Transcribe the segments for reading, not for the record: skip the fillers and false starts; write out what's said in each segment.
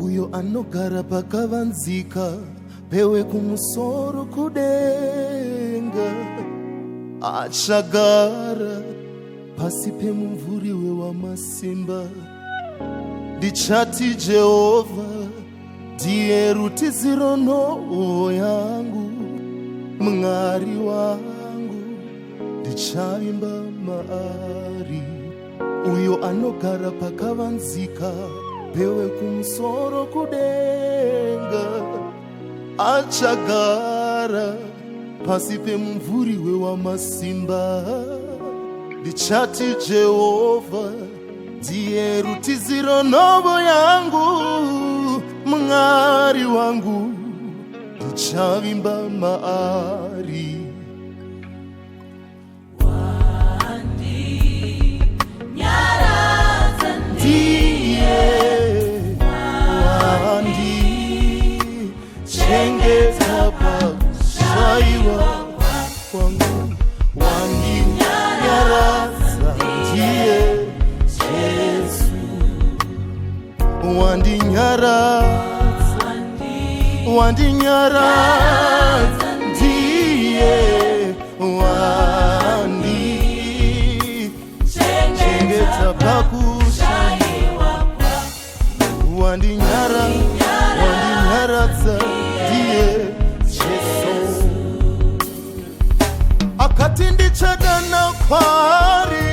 uyo anogara pakavanzika pewe kumusoro kudenga achagara pasi pemumvuri wewamasimba. Ndichati Jehovha ndiye rutiziro nhoo yangu, Mwari wangu ndichavimba maari. Uyo anogara pakavanzika pewe kumusoro kudenga achagara pasi pemumvuri wewamasimba. Ndichati Jehovha ndiye rutiziro nhoo yangu, Mwari wangu ndichavimba maari. Chengeta pakushaiwa kwangu, wandinyaradza ndiye Jesu. Wandinyaradza ndiye chengeta pakushaiwa kwangu, wandinyaradza ndiye Jesu. Akati ndichadana kwari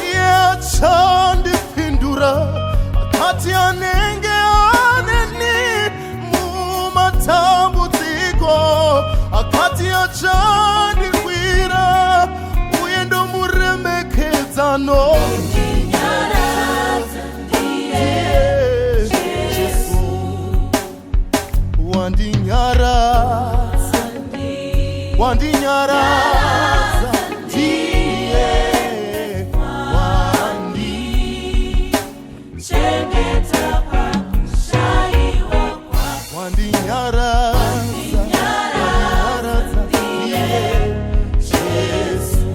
iye achandipindura, akati anenge aneni mumatambudziko, akati achandikwira uye ndomuremekedzano. Wandinyaradza ndiye chengeta pakushaiwa kwako, wandinyaradza ndiye Jesu.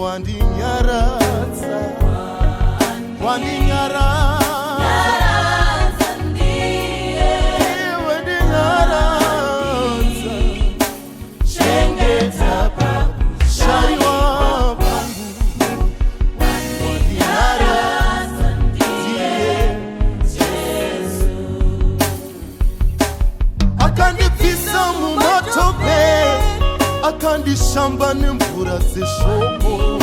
Wandinyaradza akandipisa mumatope, akandishamba nemvura dzeshoko.